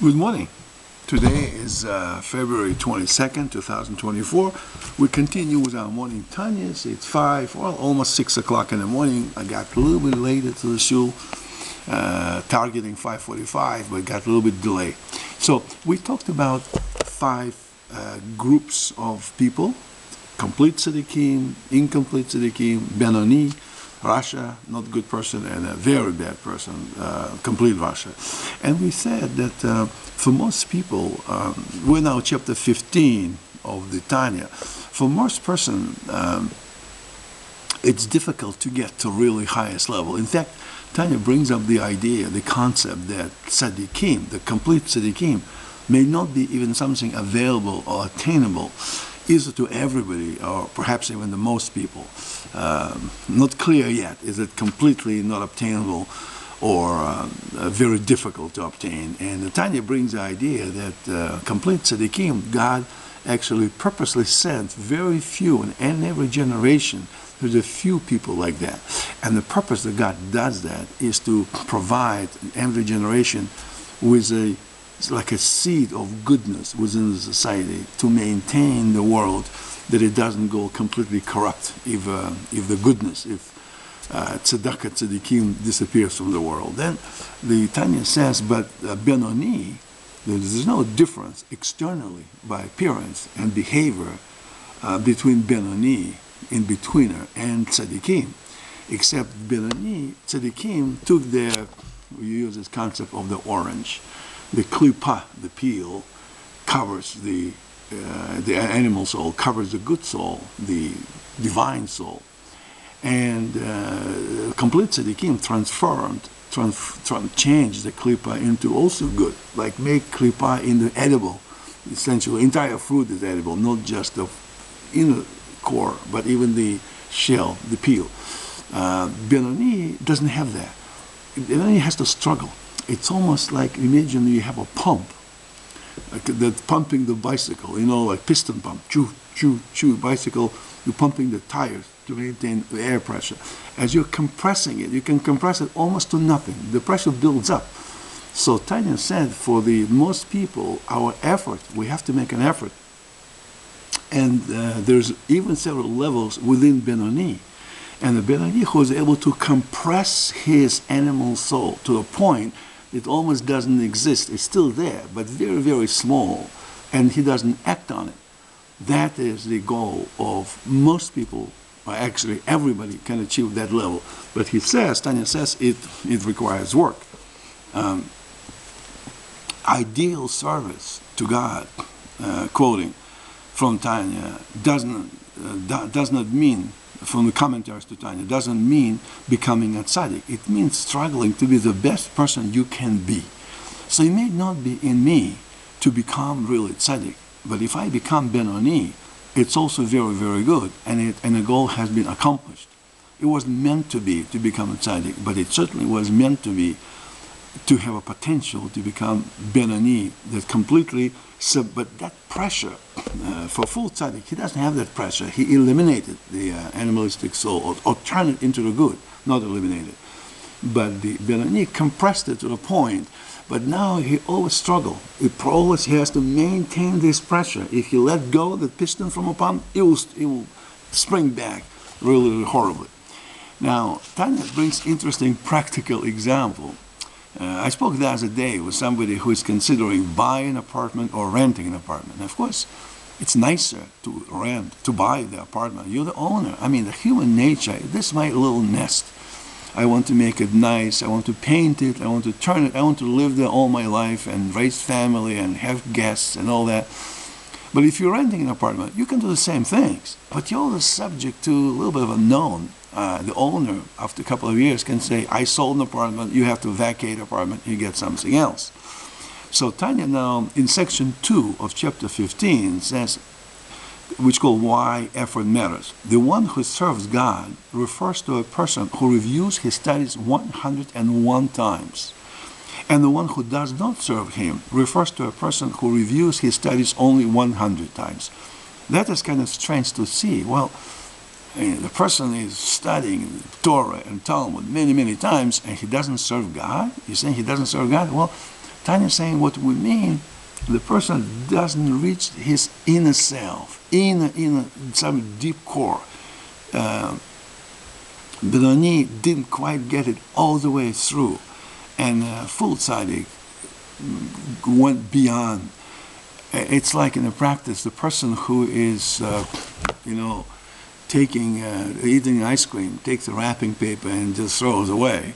Good morning. Today is February 22nd, 2024. We continue with our morning Tanyas. It's 5, well, almost 6 o'clock in the morning. I got a little bit later to the shul, targeting 5:45, but got a little bit delayed. So we talked about 5 groups of people: complete tzaddikim, incomplete tzaddikim, Benoni, Rasha, not good person, and a very bad person, complete Rasha. And we said that for most people, we're now chapter 15 of the Tanya. For most person, it's difficult to get to really highest level. In fact, Tanya brings up the idea, the concept that tzaddikim, the complete tzaddikim, may not be even something available or attainable either to everybody or perhaps even to most people. Not clear yet. Is it completely not obtainable or very difficult to obtain? And Tanya brings the idea that complete tzaddikim, God actually purposely sent very few in every generation. There's a few people like that. And the purpose that God does that is to provide every generation with like a seed of goodness within the society to maintain the world, that it doesn't go completely corrupt if the goodness, if tzedakah tzaddikim disappears from the world. Then the Tanya says, but Benoni, there's no difference externally by appearance and behavior between Benoni, in-betweener, and tzaddikim, except Benoni, tzaddikim took we use this concept of the orange. The klipa, the peel, covers the animal soul, covers the good soul, the divine soul. And complete tzaddikim changed the klipa into also good, like make klipa into edible. Essentially, entire fruit is edible, not just the inner core, but even the shell, the peel. Benoni doesn't have that. Benoni has to struggle. It's almost like, imagine you have a pump that's pumping the bicycle, like piston pump, choo, choo, choo, bicycle, you're pumping the tires to maintain the air pressure. As you're compressing it, you can compress it almost to nothing. The pressure builds up. So Tanya said, for the most people, our effort, we have to make an effort. And there's even several levels within Benoni. And the Benoni who is able to compress his animal soul to a point it almost doesn't exist. It's still there, but very, very small, and he doesn't act on it. That is the goal of most people, or actually everybody can achieve that level. But Tanya says, it requires work. Ideal service to God, quoting from Tanya, does not mean, from the commentaries to Tanya, doesn't mean becoming a tzaddik. It means struggling to be the best person you can be. So it may not be in me to become really tzaddik, but if I become Benoni, it's also very, very good, and the goal has been accomplished. It wasn't meant to be to become a tzaddik, but it certainly was meant to be to have a potential to become Benoni that completely. But that pressure for full tzaddik, he doesn't have that pressure. He eliminated the animalistic soul, or turned it into the good, not eliminated. But the Benoni compressed it to the point. But now he always struggles. He has to maintain this pressure. If he let go of the piston from a pump, it will spring back really, really horribly. Now, Tanya brings interesting practical example. I spoke the other day with somebody who is considering buying an apartment or renting an apartment. Of course, it's nicer to buy the apartment. You're the owner. I mean, the human nature, this is my little nest. I want to make it nice. I want to paint it. I want to turn it. I want to live there all my life and raise family and have guests and all that. But if you're renting an apartment, you can do the same things. But you're always subject to a little bit of unknown. The owner, after a couple of years, can say, I sold an apartment, you have to vacate the apartment, you get something else. So Tanya now, in section 2 of chapter 15, says, which is called Why Effort Matters. The one who serves God refers to a person who reviews his studies 101 times. And the one who does not serve him refers to a person who reviews his studies only 100 times. That is kind of strange to see. Well, the person is studying Torah and Talmud many, many times, and he doesn't serve God? You're saying he doesn't serve God? Well, Tanya is saying what we mean, the person doesn't reach his inner self, inner some deep core. Benoni didn't quite get it all the way through, and full tzaddik went beyond. It's like in a practice, the person who is, eating ice cream, takes the wrapping paper and just throws away.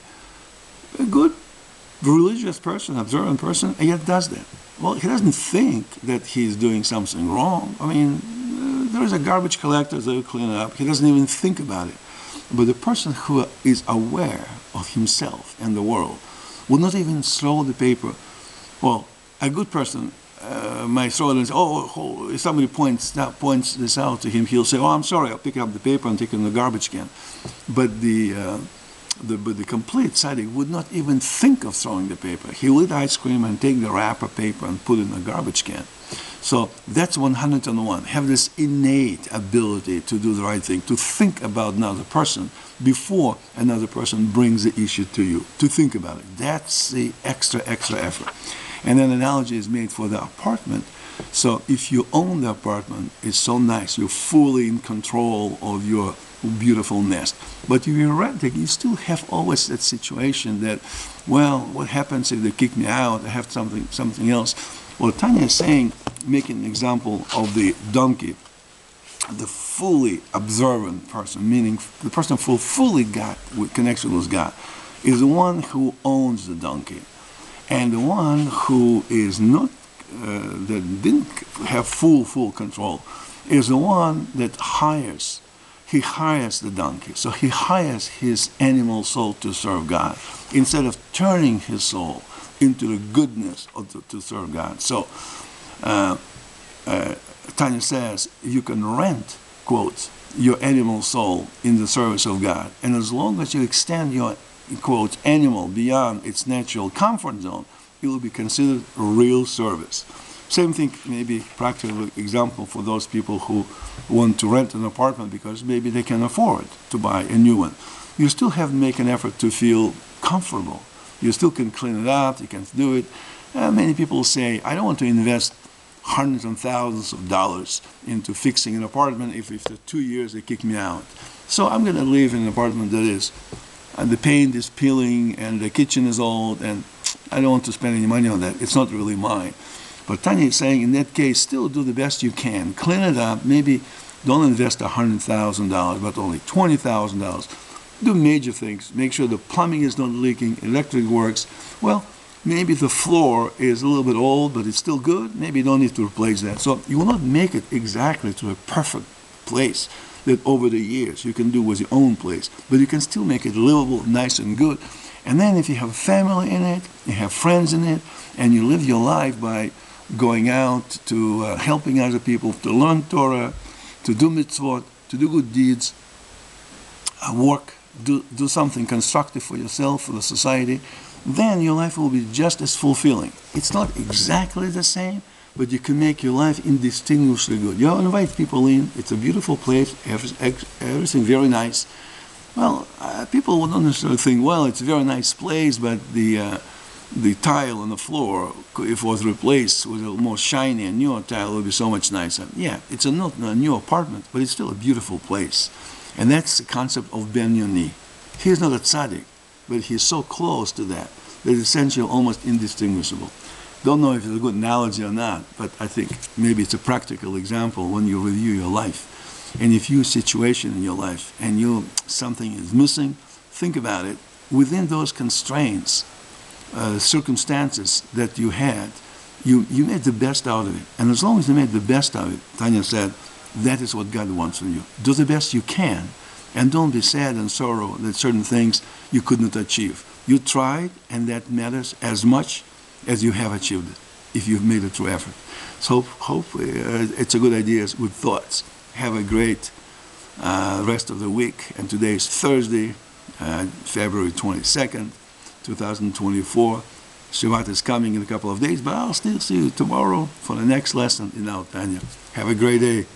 A good religious person, observant person, yet does that. Well, he doesn't think that he's doing something wrong. I mean, there is a garbage collector that will clean it up. He doesn't even think about it. But the person who is aware of himself and the world will not even throw the paper. Well, a good person might throw it and say, if somebody points this out to him, he'll say, I'm sorry, I'll pick up the paper and take it in the garbage can. But the complete tzaddik would not even think of throwing the paper. He will eat ice cream and take the wrapper paper and put it in the garbage can. So that's 101. Have this innate ability to do the right thing, to think about another person before another person brings the issue to you, to think about it. That's the extra effort. And an analogy is made for the apartment. So if you own the apartment, it's so nice. You're fully in control of your beautiful nest. But if you're renting, you still have always that situation that, well, what happens if they kick me out? I have something else. Well, Tanya is saying, making an example of the donkey, the fully observant person, meaning the person who fully got with connection with God, is the one who owns the donkey. And the one who is not, that didn't have full control, is the one that hires. He hires the donkey. So he hires his animal soul to serve God, instead of turning his soul into the goodness to serve God. So Tanya says, you can rent, quotes, your animal soul in the service of God. And as long as you extend your, quotes, animal beyond its natural comfort zone, it will be considered a real service. Same thing, maybe practical example for those people who want to rent an apartment because maybe they can afford to buy a new one. You still have to make an effort to feel comfortable. You still can clean it up, you can do it. Many people say, I don't want to invest hundreds and thousands of dollars into fixing an apartment if after 2 years they kick me out. So I'm going to live in an apartment that is, the paint is peeling and the kitchen is old, and I don't want to spend any money on that. It's not really mine. But Tanya is saying, in that case, still do the best you can. Clean it up. Maybe don't invest $100,000, but only $20,000. Do major things. Make sure the plumbing is not leaking, electric works. Well, maybe the floor is a little bit old, but it's still good. Maybe you don't need to replace that. So you will not make it exactly to a perfect place that over the years you can do with your own place. But you can still make it livable, nice and good. And then if you have family in it, you have friends in it, and you live your life by going out to helping other people, to learn Torah, to do mitzvot, to do good deeds, work, do something constructive for yourself, for the society, then your life will be just as fulfilling. It's not exactly the same, but you can make your life indistinguishably good. You invite people in, it's a beautiful place, everything very nice. Well, people would not necessarily think, well, it's a very nice place, but the tile on the floor, if it was replaced with a more shiny and newer tile, it would be so much nicer. Yeah, it's not a new apartment, but it's still a beautiful place. And that's the concept of Ben Yoni. He is not a tzaddik, but he's so close to that that it's essentially almost indistinguishable. Don't know if it's a good analogy or not, but I think maybe it's a practical example when you review your life. And if you have a situation in your life and something is missing, think about it. Within those constraints, circumstances that you had, you made the best out of it. And as long as you made the best out of it, Tanya said, that is what God wants from you. Do the best you can, and don't be sad and sorrow that certain things you could not achieve. You tried, and that matters as much as you have achieved it, if you've made a true effort. So hopefully it's a good idea, good thoughts. Have a great rest of the week. And today is Thursday, February 22nd, 2024. Shabbat is coming in a couple of days, but I'll still see you tomorrow for the next lesson in Tanya. Have a great day.